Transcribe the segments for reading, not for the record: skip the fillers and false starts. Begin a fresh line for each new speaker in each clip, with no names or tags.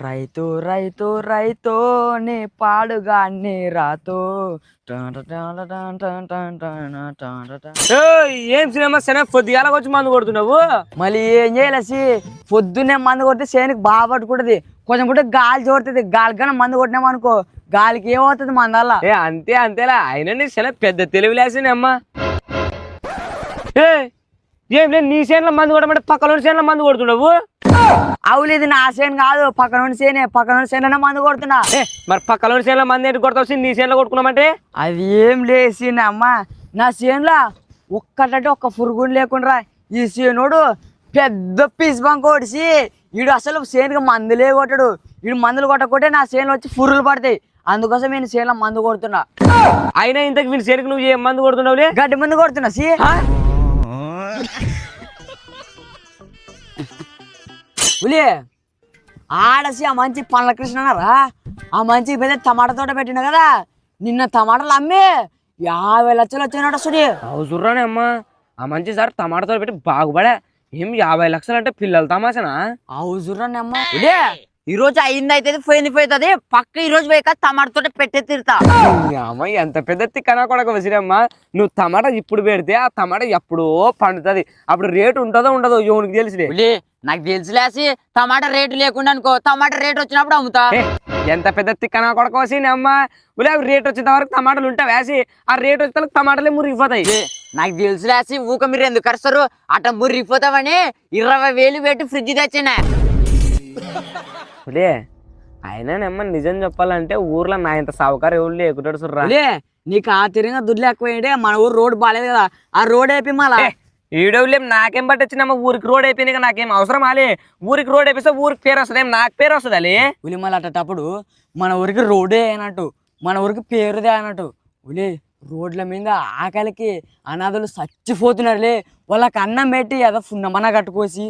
రైతు రైతు రైతు నీ పాడుగా నీ రాతో.
ఏం సినిమా శన పొద్దుగాల వచ్చి మందు కొడుతున్నావు.
మళ్ళీ ఏం చేయాలి, పొద్దున్నే మందు కొడితే చేనికి బాగా పట్టుకుంటుంది. కొంచెం కూడా గాలి చూడుతుంది. గాలికన్నా మందు కొట్టినామనుకో గాలికి ఏమవుతుంది మందల్ల.
అంతే అంతేలా అయినా నీ శన పెద్ద తెలివిలేసిన అమ్మా. ఏం లేదు నీ చేనులో మందు కొట్టమంటే పక్కన చేనులో మందు కొడుతున్నావు.
అవులేదు నా చేను కాదు, పక్కన చేనే. పక్కన చేనులోనే మందు కొడుతున్నా.
మరి పక్కన చేనులో మంది ఏంటి కొడతావు, నీ చేనులో కొట్టుకున్నామంటే?
అది ఏం లేసి అమ్మ, నా చేనులో ఒక్కటంటే ఒక్క పురుగుని లేకుండా ఈ చేనుడు పెద్ద పీస్ బంక్ కొడిసి వీడు అసలు చేనుకి మందులే కొట్టాడు. వీడు మందులు కొట్టకుంటే నా చేనులో వచ్చి పురుగులు పడతాయి. అందుకోసం నేను చేనులో మందు కొడుతున్నా.
అయినా ఇంతకు వీని చేనుకి నువ్వు ఏం మందు కొడుతున్నావులే?
గడ్డి మందు కొడుతున్నా. ఉలే ఆడసి ఆ మంచి పండ్ల కృష్ణ అన్నారా, ఆ మంచి పెద్ద టమాటా తోట పెట్టిన కదా, నిన్న టమాటాలు అమ్మి 50 లక్షలు వచ్చినట్టు సుడి.
అవుతుర్రానే అమ్మా, ఆ మంచి సార్ టమాటా తోట పెట్టి బాగుపడే. ఏం 50 లక్షలు అంటే పిల్లలు తమాసనా?
అవుతుర్రానే అమ్మా. ఉలే ఈ రోజు అయింది అయితే పోయింది పక్క ఈ రోజు పోయి టమాటా తోట పెట్టే తిరుతా.
అమ్మ ఎంత పెద్ద తిక్కనా కొడక వసిరమ్మా. నువ్వు టమాటా ఇప్పుడు పెడితే ఆ టమాటా ఎప్పుడో పండుతుంది. అప్పుడు రేటు ఉంటుందో ఉండదో ఎవరికి తెలిసిలే.
నాకు తెలుసులేసి టమాటా రేటు లేకుండా అనుకో, టమాటా రేటు వచ్చినప్పుడు అమ్ముతా.
ఎంత పెద్ద తిక్కనా కొడక వసిన అమ్మ. ఉలే రేటు వచ్చేంత వరకు టమాటాలు ఉంటాయి వేసి, ఆ రేటు వచ్చే టమాటాలే మురిగిపోతాయి.
నాకు తెలుసులేసి ఊక మీరు ఎందుకు కరుస్తారు, అట్లా మురిగిపోతామని 20,000 పెట్టి ఫ్రిడ్జ్ తెచ్చిన.
ఉలే అయినానమ్మ నిజం చెప్పాలంటే ఊర్లో నా ఇంత సావుకారు ఎవరు లేకుంటాడు సుర్రా.
నీకు ఆ తిరిగిన దుడ్లు ఎక్కువ మన ఊరు రోడ్ బాగాలేదు కదా, ఆ రోడ్ అయిపోయి మళ్ళా
ఈడవులేం నాకేం పట్టొచ్చినమ్మా. ఊరికి రోడ్ అయిపోయినాక నాకేం అవసరం అలే. ఊరికి రోడ్ అయిపోతే ఊరికి పేరు వస్తుంది, నాకు పేరు వస్తుంది అలే.
ఉలి మళ్ళీ అట్టేటప్పుడు మన ఊరికి రోడే అయినట్టు, మన ఊరికి పేరుదే అన్నట్టు. ఉలి రోడ్ల మీద ఆకలికి అనాథులు చచ్చిపోతున్నారులే, వాళ్ళకి అన్నం పెట్టి ఏదో పున్నమన్నా కట్టుకోసి.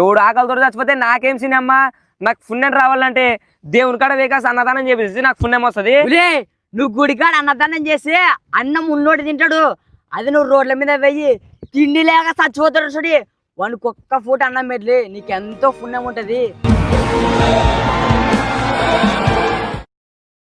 ఎవడు ఆకలితో చచ్చిపోతే నాకేం సినమ్మా. నాకు పుణ్యం రావాలంటే దేవుని కాడ వేకాసి అన్నదానం చేపిస్తే నాకు పుణ్యం వస్తుంది.
నువ్వు గుడికాడ అన్నదానం చేసి అన్నం ఉన్నోటి తింటాడు, అది నువ్వు రోడ్ల మీద వెయ్యి తిండి లేక చచ్చిపోతాడు చూడి, వానికి ఒక్క పూట అన్నం పెట్టలే నీకెంతో పుణ్యం ఉంటది.